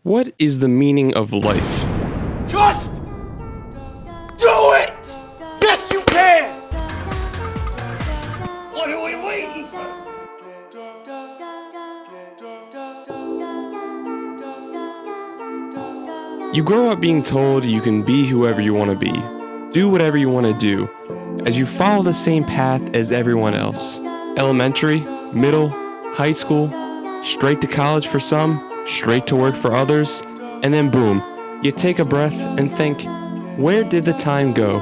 What is the meaning of life? Just do it! Yes, you can! What are we waiting for? You grow up being told you can be whoever you want to be, do whatever you want to do, as you follow the same path as everyone else. Elementary, middle, high school, straight to college for some, straight to work for others, and then boom, you take a breath and think, where did the time go?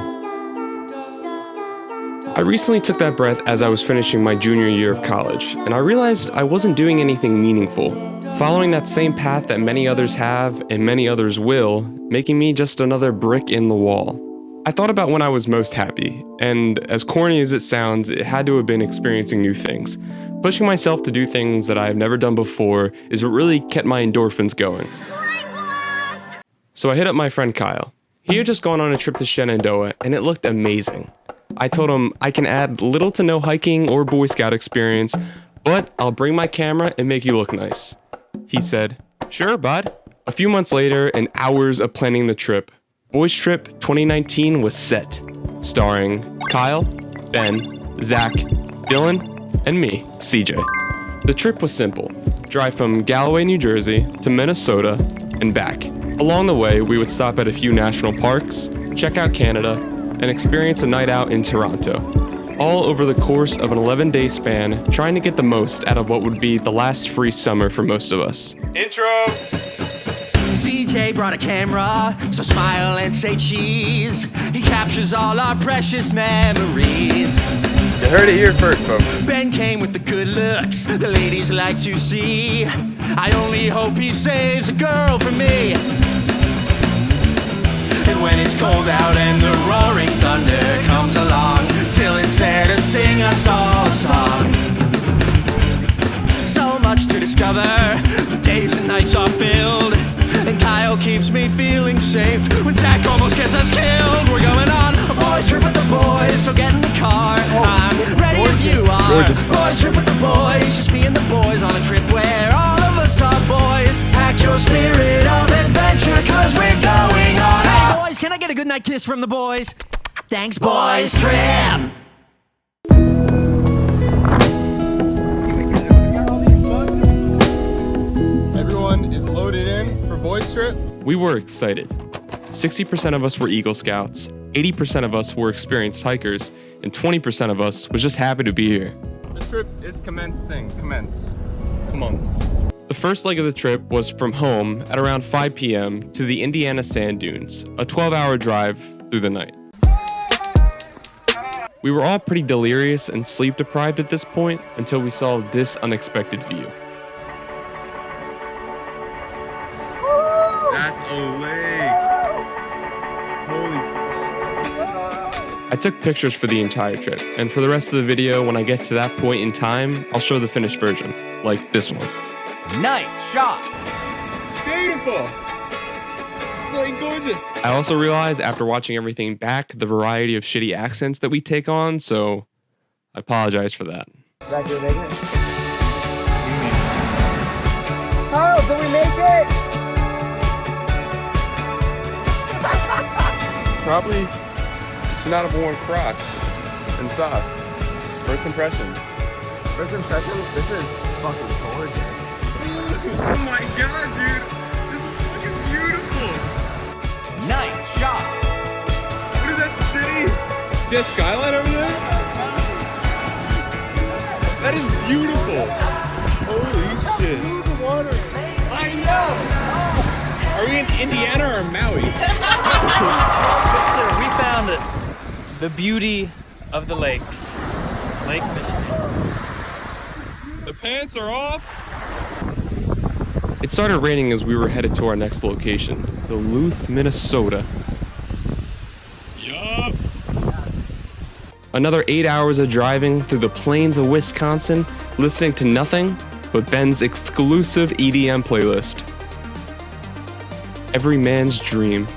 I recently took that breath as I was finishing my junior year of college, and I realized I wasn't doing anything meaningful, following that same path that many others have and many others will, making me just another brick in the wall. I thought about when I was most happy, and as corny as it sounds, it had to have been experiencing new things. Pushing myself to do things that I've never done before is what really kept my endorphins going. So I hit up my friend Kyle. He had just gone on a trip to Shenandoah, and it looked amazing. I told him I can add little to no hiking or Boy Scout experience, but I'll bring my camera and make you look nice. He said, sure, bud. A few months later, and hours of planning the trip, Boys Trip 2019 was set, starring Kyle, Ben, Zach, Dylan, and me, CJ. The trip was simple. Drive from Galloway, New Jersey to Minnesota and back. Along the way, we would stop at a few national parks, check out Canada, and experience a night out in Toronto. All over the course of an 11-day span, trying to get the most out of what would be the last free summer for most of us. Intro! CJ brought a camera, so smile and say cheese. He captures all our precious memories. You heard it here first, folks. Ben came with the good looks the ladies like to see. I only hope he saves a girl for me. And when it's cold out and the roaring thunder comes along, Dylan's there to sing us all a song. So much to discover, the days and nights are filled, and Kyle keeps me feeling safe when Zach almost gets us killed. We're going on a boys trip with the boys, so get in the car. I'm ready if you are. Boys trip with the boys, just me and the boys on a trip where all of us are boys. Pack your spirit of adventure, cause we're going on. Hey boys, can I get a good night kiss from the boys? Thanks, boys trip. Everyone is loaded in for Boys Trip. We were excited. 60% of us were Eagle Scouts, 80% of us were experienced hikers, and 20% of us was just happy to be here. The trip is commenced. The first leg of the trip was from home at around 5 p.m. to the Indiana Sand Dunes, a 12-hour drive through the night. We were all pretty delirious and sleep deprived at this point until we saw this unexpected view. That's a lake. Holy fuck. I took pictures for the entire trip, and for the rest of the video, when I get to that point in time, I'll show the finished version, like this one. Nice shot! Beautiful! It's plain gorgeous! I also realized after watching everything back the variety of shitty accents that we take on, so I apologize for that. Zach, did we make it? Kyle, did we make it? Probably should not have worn Crocs and socks. First impressions. First impressions, this is fucking gorgeous. Oh my god, dude! This is fucking beautiful! Nice shot! What is that city? See that skyline over there? That is beautiful! Holy shit! The water. I know! Are we in Indiana or Maui? Sir, we found the beauty of the lakes. Lake Minnetonka. The pants are off! It started raining as we were headed to our next location, Duluth, Minnesota. Yup! Another 8 hours of driving through the plains of Wisconsin, listening to nothing but Ben's exclusive EDM playlist. Every man's dream.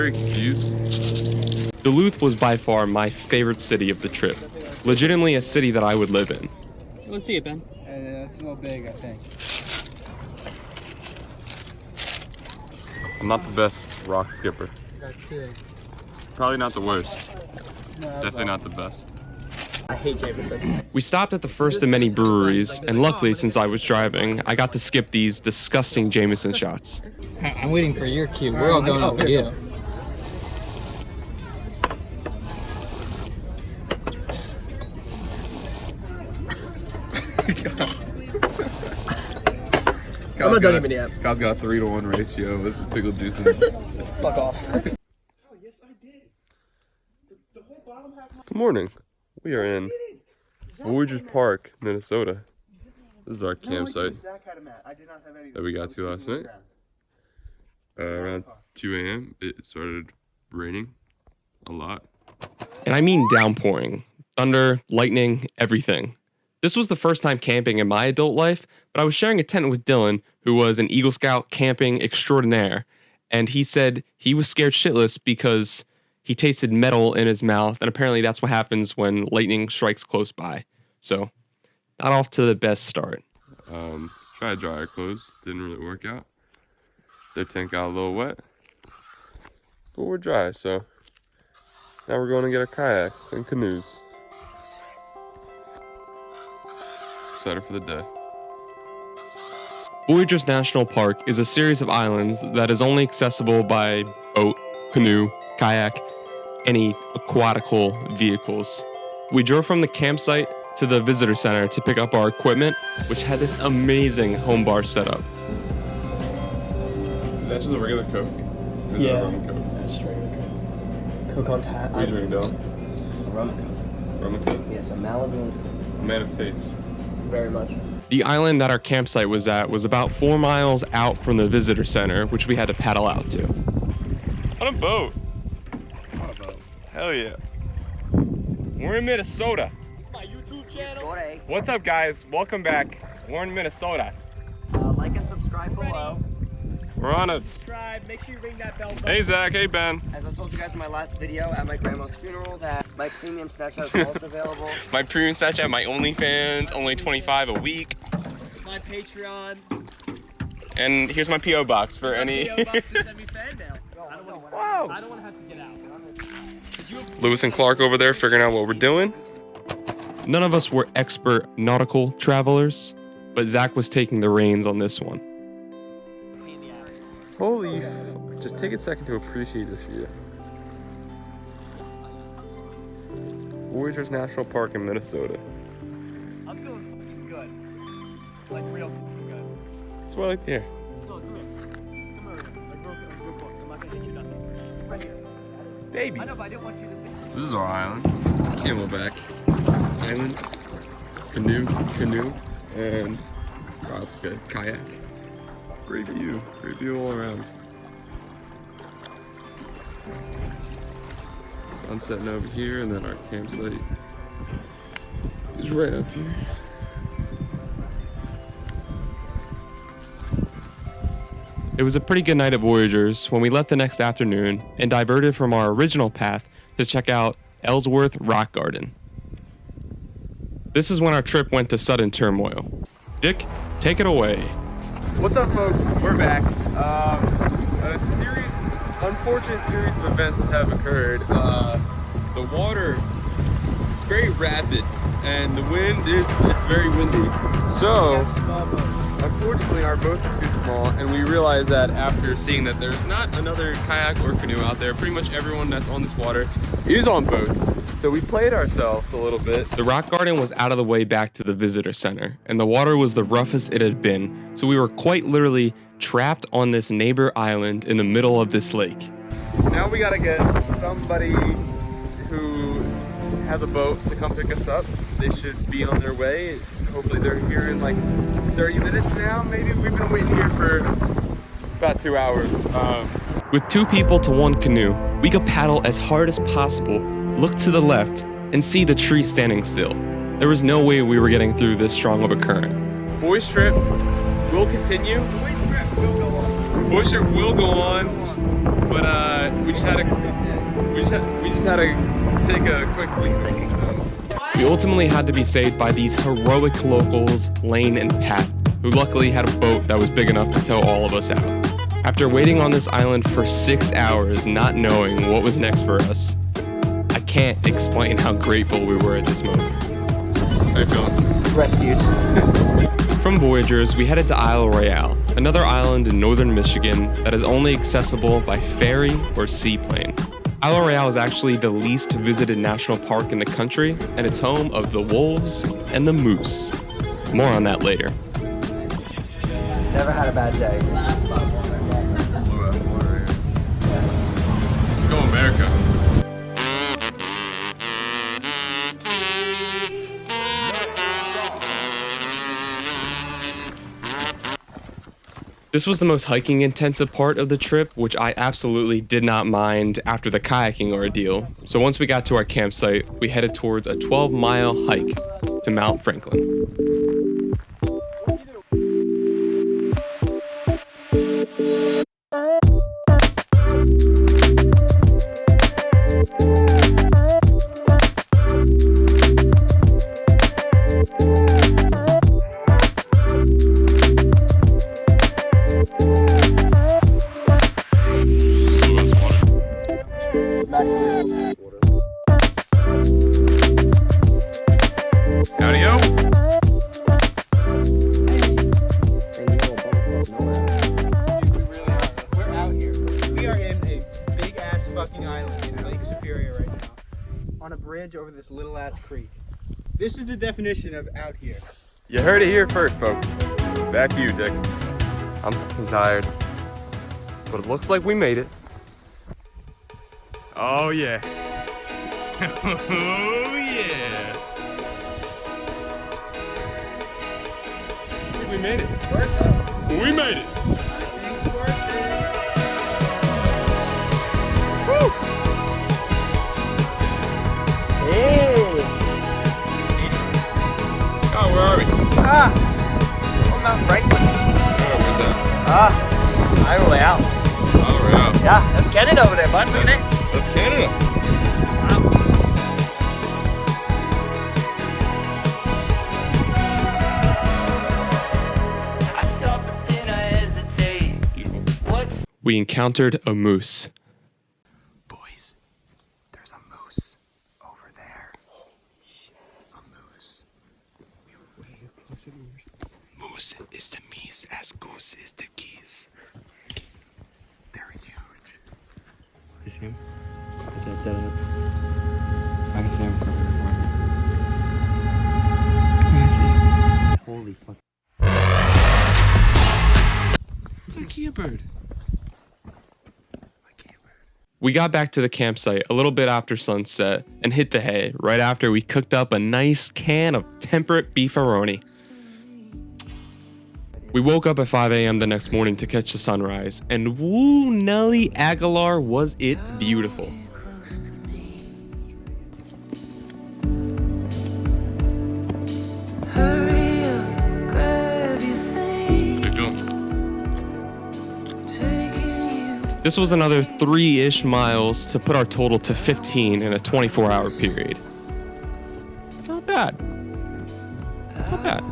very confused. Duluth was by far my favorite city of the trip. Legitimately a city that I would live in. Let's see it, Ben. It's a little big, I think. I'm not the best rock skipper. Got two. Probably not the worst. No, Definitely not the best. I hate Jameson. We stopped at the first of many breweries, and luckily, since I was driving, I got to skip these disgusting Jameson shots. I'm waiting for your cue. We're all going over you. I'm not done even yet. Kyle's got a 3-to-1 ratio with pickle juice in Fuck off. Good morning. We are in Voyagers Park, Minnesota. This is our campsite that we got to last night. Around 2 a.m. it started raining a lot. And I mean downpouring. Thunder, lightning, everything. This was the first time camping in my adult life, but I was sharing a tent with Dylan, who was an Eagle Scout camping extraordinaire, and he said he was scared shitless because he tasted metal in his mouth, and apparently that's what happens when lightning strikes close by. So, not off to the best start. Tried to dry our clothes, didn't really work out. Their tent got a little wet, but we're dry, so now we're going to get our kayaks and canoes. Excited for the day. Voyagers National Park is a series of islands that is only accessible by boat, canoe, kayak, any aquatical vehicles. We drove from the campsite to the visitor center to pick up our equipment, which had this amazing home bar setup. Is that just a regular Coke? Yeah, that's straight Coke. Coke on tap. What are you drinking, Dylan? Rum and Coke. Rum and Coke? Yeah, it's a Malibu. A man of taste. Very much. The island that our campsite was at was about 4 miles out from the visitor center, which we had to paddle out to. On a boat. On a boat. Hell yeah. We're in Minnesota. This is my YouTube channel. What's up, guys? Welcome back. We're in Minnesota. Like and subscribe below. We're on a... Subscribe. Make sure you ring that bell button. Hey, Zach. Hey, Ben. As I told you guys in my last video at my grandma's funeral, that my premium Snapchat is also available. My premium Snapchat, my OnlyFans, only $25 a week. My Patreon. And here's my P.O. box for any... PO box to send me fan mail. I don't want to have to get out. Lewis and Clark over there figuring out what we're doing. None of us were expert nautical travelers, but Zach was taking the reins on this one. Holy just take a second to appreciate this view. Voyagers National Park in Minnesota. I'm feeling fucking good. Like real fucking good. That's what I like to hear. So come here. Come over here. Like real close. I'm not gonna hit you nothing. Right here. Baby. I know, but I didn't want you to think. This is our island. Camelback Island. Canoe, and it's good. Kayak. Great view all around. Sun setting over here, and then our campsite is right up here. It was a pretty good night at Voyagers when we left the next afternoon and diverted from our original path to check out Ellsworth Rock Garden. This is when our trip went to sudden turmoil. Dick, take it away. What's up, folks? We're back. Unfortunate series of events have occurred. The water is very rapid, and the wind it's very windy. So, unfortunately, our boats are too small, and we realized that after seeing that there's not another kayak or canoe out there. Pretty much everyone that's on this water is on boats. So we played ourselves a little bit. The rock garden was out of the way back to the visitor center, and the water was the roughest it had been, so we were quite literally trapped on this neighbor island in the middle of this lake. Now we gotta get somebody who has a boat to come pick us up. They should be on their way. Hopefully they're here in like 30 minutes now, maybe. We've been waiting here for about 2 hours. With 2 people to 1 canoe, we could paddle as hard as possible, look to the left, and see the tree standing still. There was no way we were getting through this strong of a current. Boys trip will continue. Boys trip will go on. But we just had to take a quick leak. So. We ultimately had to be saved by these heroic locals, Lane and Pat, who luckily had a boat that was big enough to tow all of us out. After waiting on this island for 6 hours, not knowing what was next for us, I can't explain how grateful we were at this moment. How you feeling? Rescued. From Voyagers, we headed to Isle Royale, another island in northern Michigan that is only accessible by ferry or seaplane. Isle Royale is actually the least visited national park in the country, and it's home of the wolves and the moose. More on that later. Never had a bad day. Let's go, America. This was the most hiking intensive part of the trip, which I absolutely did not mind after the kayaking ordeal. So once we got to our campsite, we headed towards a 12-mile hike to Mount Franklin. Howdy, yo. We're out here. We are in a big ass fucking island in Lake Superior right now, on a bridge over this little ass creek. This is the definition of out here. You heard it here first, folks. Back to you, Dick. I'm fucking tired. But it looks like we made it. Oh, yeah. Oh, yeah. I think we made it. We made it. Woo! Hey! Oh, where are we? On Mount Franklin. Oh, where's that? Isle Royale. Oh, we're out. Yeah, that's Canada over there, bud. Look at it. That's Canada. I stop, but then I hesitate. What's We encountered a moose. Boys, there's a moose over there. A moose. Moose is the meese as goose is the geese. They're huge. You see him? I can see him. Holy fuck. It's a Kia bird. We got back to the campsite a little bit after sunset and hit the hay right after we cooked up a nice can of temperate beefaroni. We woke up at 5 a.m. the next morning to catch the sunrise, and woo, Nelly Aguilar, was it beautiful. This was another 3-ish miles to put our total to 15 in a 24-hour period. Not bad. Not bad.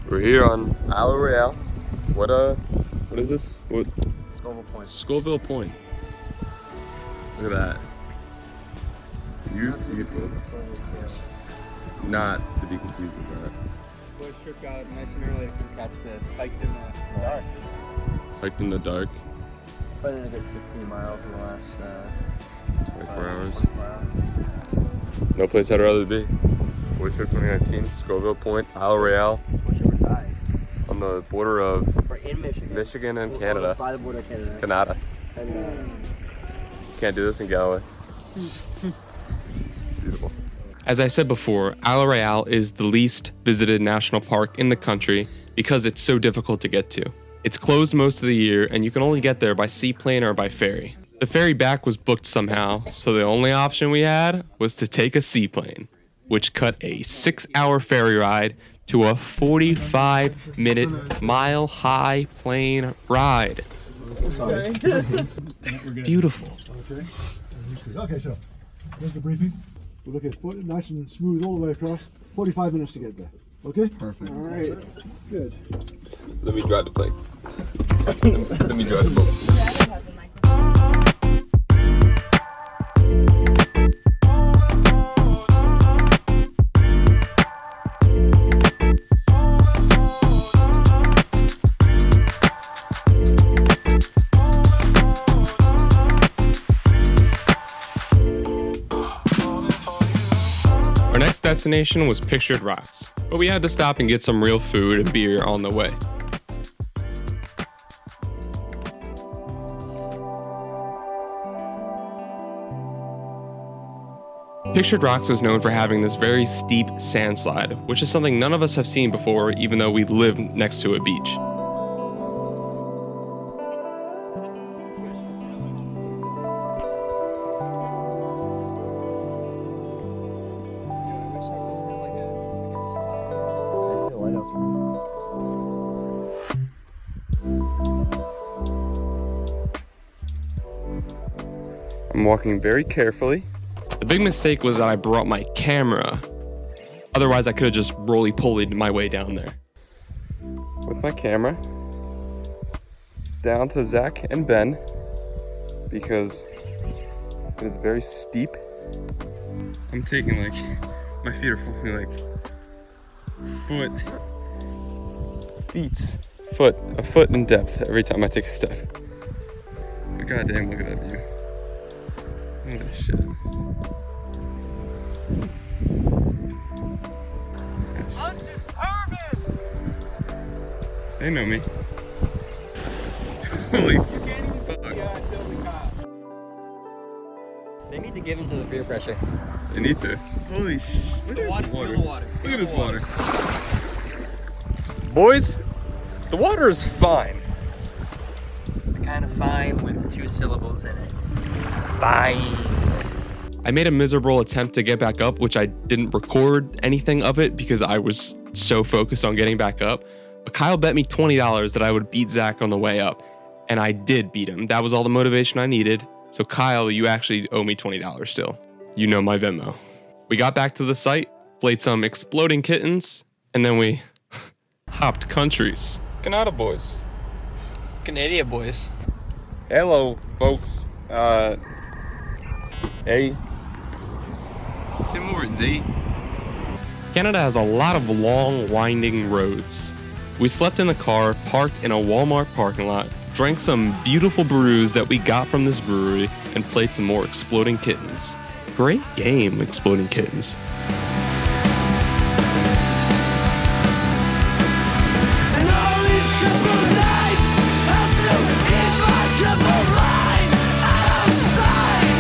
We're here on Isle Royale. What is this? What? Scoville Point. Scoville Point. Look at that. Beautiful. Not to be confused with that. Boys shook out nice and early to come catch this. Hiked in the dark. Hiked in the dark. Put in a good 15 miles in the last 24 hours. 24 hours. No place I'd rather be. Boys Trip 2019, Scoville Point, Isle Royale, Wish it were tied. on the border of We're in Michigan. Michigan and We're Canada. By the border of Canada. Canada. And Can't do this in Galloway. Beautiful. As I said before, Isle Royale is the least visited national park in the country, because it's so difficult to get to. It's closed most of the year, and you can only get there by seaplane or by ferry. The ferry back was booked somehow, so the only option we had was to take a seaplane, which cut a 6-hour ferry ride to a 45-minute mile-high plane ride. Beautiful. Okay, so here's the briefing. We're looking at foot nice and smooth all the way across. 45 minutes to get there. Okay? Perfect. All right. Good. Let me drive the plane. Let me drive the boat. Our next destination was Pictured Rocks, but we had to stop and get some real food and beer on the way. Pictured Rocks is known for having this very steep sand slide, which is something none of us have seen before, even though we live next to a beach. I'm walking very carefully. The big mistake was that I brought my camera. Otherwise, I could have just roly-polied my way down there. With my camera, down to Zach and Ben, because it is very steep. I'm taking my feet are falling a foot in depth every time I take a step. But goddamn, look at that view. Holy shit. They know me. Holy fuck. They need to give into the peer pressure. They need to. Holy shit. Look at this water. Look at this water. Boys, the water is fine. Kind of fine with 2 syllables in it. Fine. I made a miserable attempt to get back up, which I didn't record anything of it because I was so focused on getting back up. But Kyle bet me $20 that I would beat Zach on the way up, and I did beat him. That was all the motivation I needed. So Kyle, you actually owe me $20 still. You know my Venmo. We got back to the site, played some Exploding Kittens, and then we hopped countries. Canada boys. Canadian boys. Hello, folks. Hey. Tim or Z. Canada has a lot of long, winding roads. We slept in the car, parked in a Walmart parking lot, drank some beautiful brews that we got from this brewery, and played some more Exploding Kittens. Great game, Exploding Kittens. And all these triple nights have to keep my triple mind out of sight.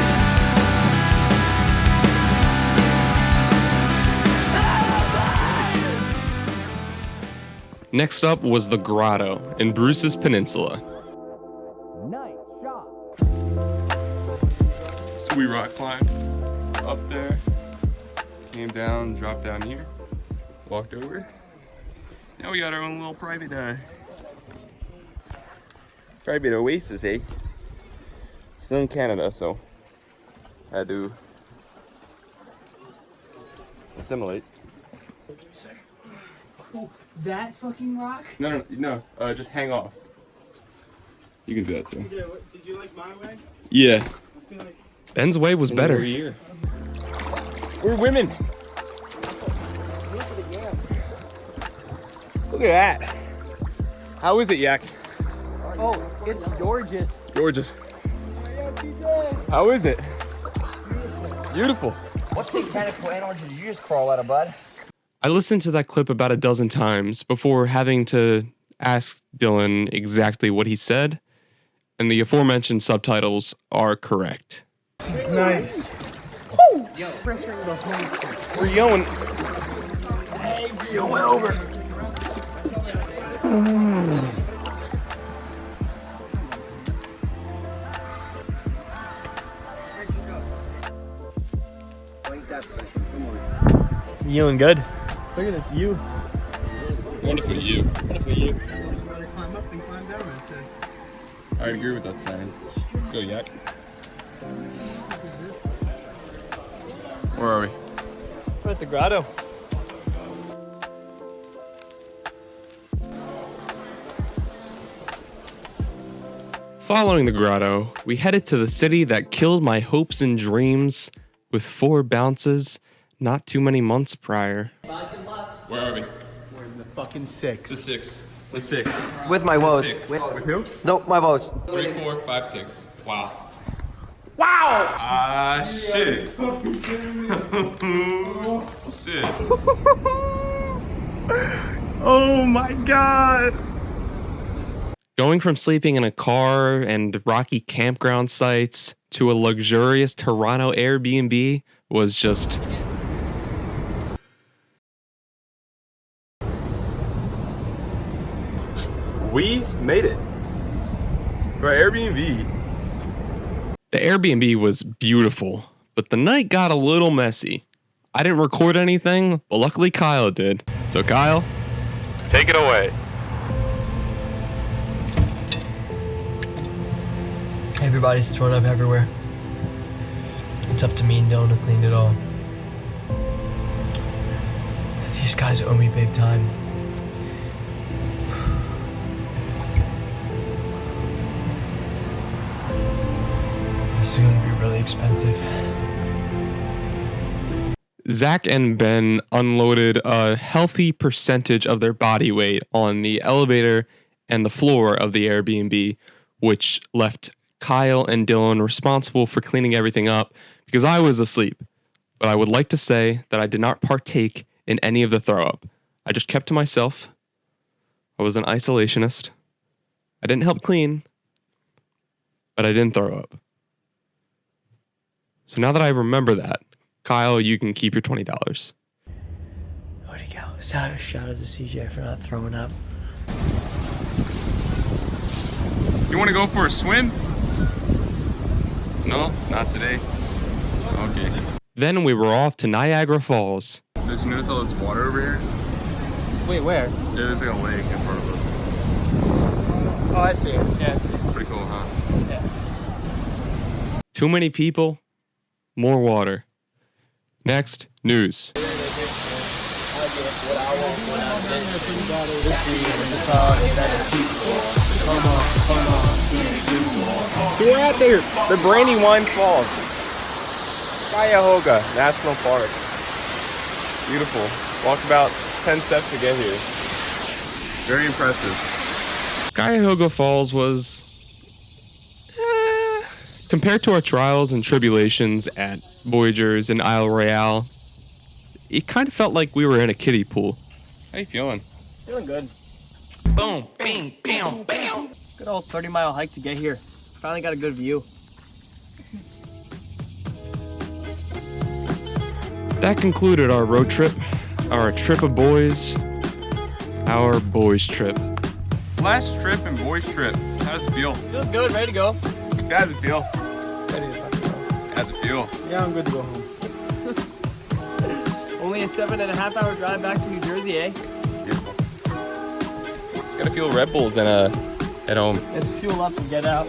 Next up was the Grotto in Bruce's Peninsula. So we rock climbed up there, came down, dropped down here, walked over. Now we got our own little private oasis, eh? Still in Canada, so I had to assimilate. That fucking rock? No, just hang off. You can do that too. Did you like my way? Yeah. I feel like Ben's way was better. We're women. Look at that. How is it, Yak? Oh, it's gorgeous. Gorgeous. How is it? Beautiful. What satanic animal did you just crawl out of, bud? I listened to that clip about a dozen times before having to ask Dylan exactly what he said, and the aforementioned subtitles are correct. Nice. We're going. Going over. Ain't that special. Come on. You doing good? Look at this view. Wonderful you. Wonderful view. Rather climb up than climb down, I'd say. I agree with that saying. Go yak. Where are we? We're at the grotto. Following the grotto, we headed to the city that killed my hopes and dreams with 4 bounces not too many months prior. Where are we? We're in the fucking 6. The 6. The 6. With my woes. Six. With, With who? no, my woes. 3, 4, 5, 6. Wow. Wow! Ah, shit. Shit. Oh my god! Going from sleeping in a car and rocky campground sites to a luxurious Toronto Airbnb was just... We made it. To our Airbnb. The Airbnb was beautiful, but the night got a little messy. I didn't record anything, but luckily Kyle did. So Kyle, take it away. Everybody's thrown up everywhere. It's up to me and Dylan to clean it all. These guys owe me big time. This is gonna be really expensive. Zach and Ben unloaded a healthy percentage of their body weight on the elevator and the floor of the Airbnb, which left Kyle and Dylan responsible for cleaning everything up because I was asleep. But I would like to say that I did not partake in any of the throw up. I just kept to myself. I was an isolationist. I didn't help clean, but I didn't throw up. So now that I remember that, Kyle, you can keep your $20. Where'd he go? Shout out to CJ for not throwing up. You want to go for a swim? No, not today. Okay. Then we were off to Niagara Falls. Did you notice all this water over here? Wait, where? Yeah, there's like a lake in front of us. Oh, I see it. Yeah, I see it. It's pretty cool, huh? Yeah. Too many people, more water. Next, news. So we're out there, the Brandywine Falls, Cuyahoga National Park. Beautiful. Walked about 10 steps to get here. Very impressive. Cuyahoga Falls was, compared to our trials and tribulations at Voyagers and Isle Royale, it kind of felt like we were in a kiddie pool. How you feeling? Feeling good. Boom, bing, bam, bam. Good old 30-mile hike to get here. Finally got a good view. That concluded our road trip, our trip of boys, our boys trip. Last trip and boys trip. How does it feel? Feels good, ready to go. How does it feel? Ready to fucking go. How does it feel? Yeah, I'm good to go home. Only a 7.5-hour drive back to New Jersey, eh? Beautiful. It's gonna feel Red Bulls at home. Let's fuel up and get out.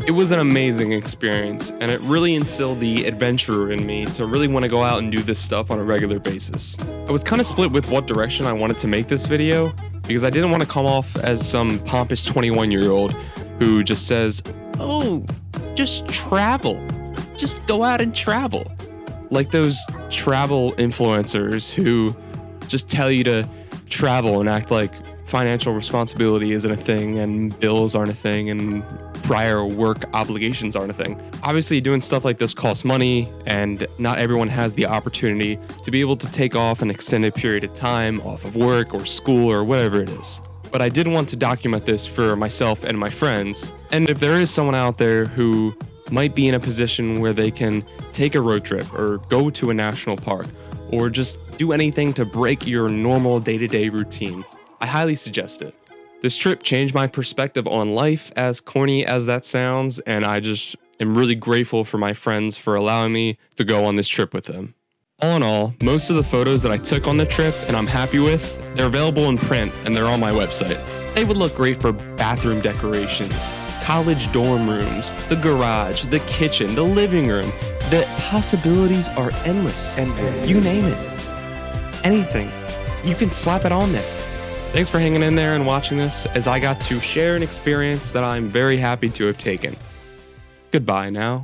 It was an amazing experience, and it really instilled the adventurer in me to really want to go out and do this stuff on a regular basis. I was kind of split with what direction I wanted to make this video, because I didn't want to come off as some pompous 21-year-old who just says, oh, just travel. Just go out and travel. Like those travel influencers who just tell you to travel and act like financial responsibility isn't a thing and bills aren't a thing and prior work obligations aren't a thing. Obviously, doing stuff like this costs money, and not everyone has the opportunity to be able to take off an extended period of time off of work or school or whatever it is. But I did want to document this for myself and my friends. And if there is someone out there who might be in a position where they can take a road trip or go to a national park or just do anything to break your normal day-to-day routine, I highly suggest it. This trip changed my perspective on life, as corny as that sounds, and I just am really grateful for my friends for allowing me to go on this trip with them. All in all, most of the photos that I took on the trip and I'm happy with, they're available in print and they're on my website. They would look great for bathroom decorations, college dorm rooms, the garage, the kitchen, the living room. The possibilities are endless, and you name it. Anything. You can slap it on there. Thanks for hanging in there and watching this as I got to share an experience that I'm very happy to have taken. Goodbye now.